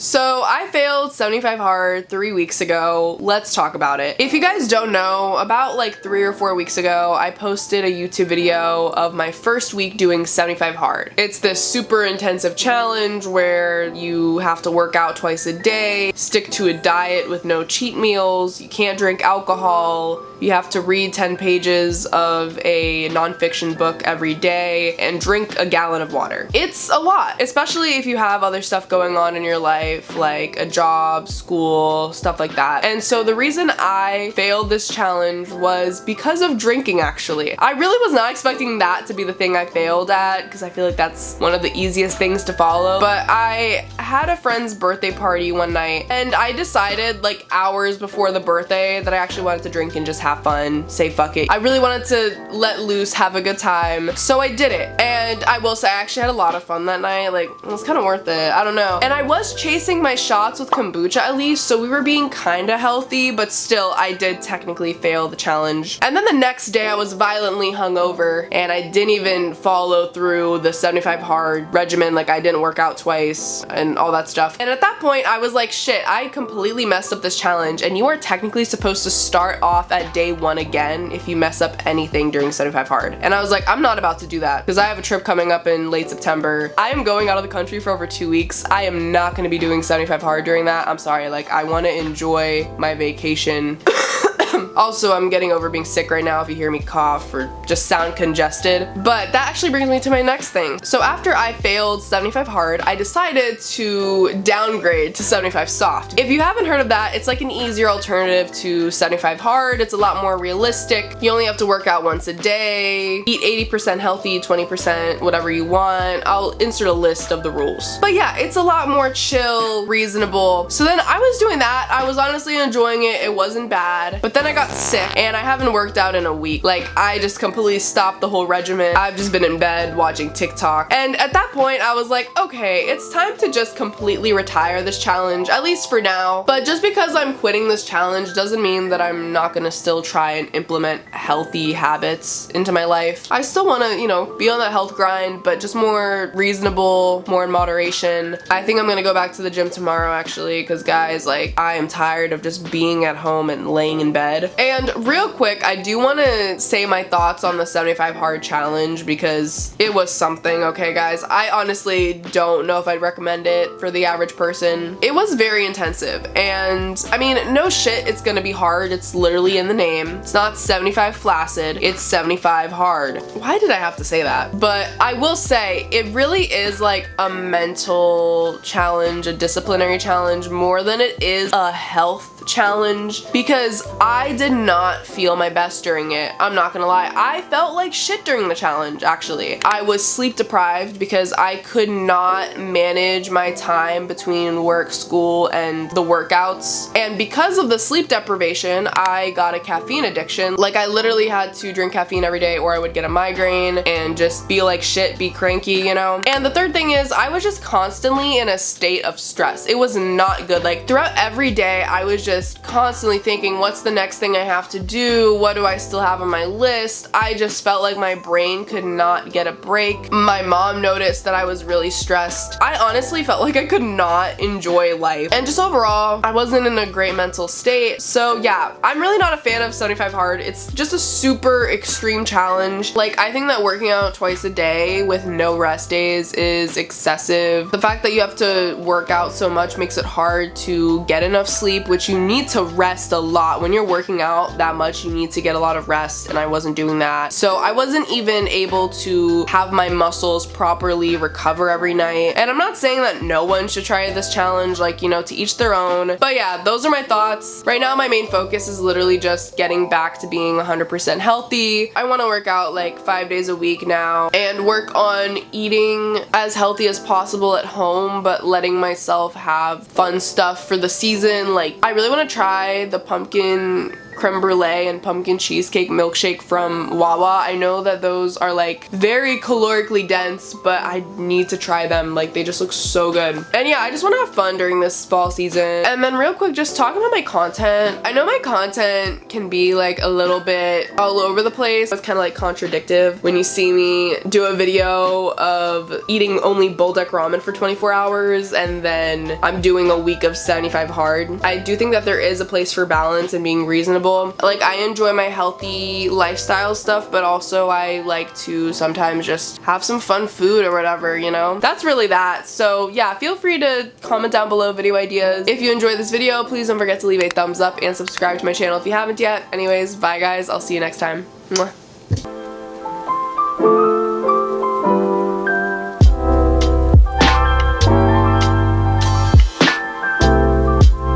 So I failed 75 hard 3 weeks ago. Let's talk about it. If you guys don't know, about like 3 or 4 weeks ago, I posted a YouTube video of my first week doing 75 hard. It's this super intensive challenge where you have to work out twice a day, stick to a diet with no cheat meals, you can't drink alcohol, you have to read 10 pages of a nonfiction book every day, and drink a gallon of water. It's a lot, especially if you have other stuff going on in your life, like a job, school, stuff like that. And so the reason I failed this challenge was because of drinking, actually. I really was not expecting that to be the thing I failed at, because I feel like that's one of the easiest things to follow. But I had a friend's birthday party one night, and I decided like hours before the birthday that I actually wanted to drink and just have fun, say fuck it. I really wanted to let loose, have a good time, so I did it. And I will say I actually had a lot of fun that night. Like, it was kind of worth it, I don't know. And I was chasing my shots with kombucha at least, so we were being kind of healthy, but still I did technically fail the challenge. And then the next day I was violently hungover, and I didn't even follow through the 75 hard regimen. Like, I didn't work out twice and all that stuff. And at that point I was like, shit, I completely messed up this challenge, and you are technically supposed to start off at day 1 again if you mess up anything during 75 hard. And I was like, I'm not about to do that, because I have a trip coming up in late September. I am going out of the country for over 2 weeks. I am not going to be doing 75 hard during that. I'm sorry, like, I want to enjoy my vacation. Also, I'm getting over being sick right now if you hear me cough or just sound congested. But that actually brings me to my next thing. So after I failed 75 hard, I decided to downgrade to 75 soft. If you haven't heard of that, it's like an easier alternative to 75 hard. It's a lot more realistic. You only have to work out once a day, eat 80% healthy, 20% whatever you want. I'll insert a list of the rules. But yeah, it's a lot more chill, reasonable. So then I was doing that. I was honestly enjoying it. It wasn't bad. But then I got sick and I haven't worked out in a week. Like, I just completely stopped the whole regimen. I've just been in bed watching TikTok. And at that point I was like, okay, it's time to just completely retire this challenge, at least for now. But just because I'm quitting this challenge doesn't mean that I'm not gonna still try and implement healthy habits into my life. I still wanna, you know, be on that health grind, but just more reasonable, more in moderation. I think I'm gonna go back to the gym tomorrow, actually, because guys, like, I am tired of just being at home and laying in bed. And real quick, I do want to say my thoughts on the 75 hard challenge, because it was something, okay guys? I honestly don't know if I'd recommend it for the average person. It was very intensive, and I mean, no shit, it's gonna be hard. It's literally in the name. It's not 75 flaccid, it's 75 hard. Why did I have to say that? But I will say, it really is like a mental challenge, a disciplinary challenge, more than it is a health challenge, because I did not feel my best during it. I'm not gonna lie. I felt like shit during the challenge, actually. I was sleep deprived because I could not manage my time between work, school, and the workouts. And because of the sleep deprivation, I got a caffeine addiction. Like, I literally had to drink caffeine every day or I would get a migraine and just feel like shit, be cranky, you know? And the third thing is, I was just constantly in a state of stress. It was not good. Like, throughout every day, I was just constantly thinking, what's the next thing I have to do? What do I still have on my list? I just felt like my brain could not get a break. My mom noticed that I was really stressed. I honestly felt like I could not enjoy life. And just overall, I wasn't in a great mental state. So yeah, I'm really not a fan of 75 hard. It's just a super extreme challenge. Like, I think that working out twice a day with no rest days is excessive. The fact that you have to work out so much makes it hard to get enough sleep, which you need to rest a lot. When you're working out that much, you need to get a lot of rest, and I wasn't doing that. So I wasn't even able to have my muscles properly recover every night. And I'm not saying that no one should try this challenge, like, you know, to each their own. But yeah, those are my thoughts. Right now, my main focus is literally just getting back to being 100% healthy. I want to work out like 5 days a week now and work on eating as healthy as possible at home, but letting myself have fun stuff for the season. Like, I really want to try the pumpkin creme brulee and pumpkin cheesecake milkshake from Wawa. I know that those are like very calorically dense, but I need to try them. Like, they just look so good. And yeah, I just want to have fun during this fall season. And then real quick, just talking about my content. I know my content can be like a little bit all over the place. It's kind of like contradictive when you see me do a video of eating only bowl deck ramen for 24 hours and then I'm doing a week of 75 hard. I do think that there is a place for balance and being reasonable. Like, I enjoy my healthy lifestyle stuff, but also I like to sometimes just have some fun food or whatever, you know? That's really that. So yeah, feel free to comment down below video ideas. If you enjoyed this video, please don't forget to leave a thumbs up and subscribe to my channel if you haven't yet. Anyways, bye guys. I'll see you next time. Mwah.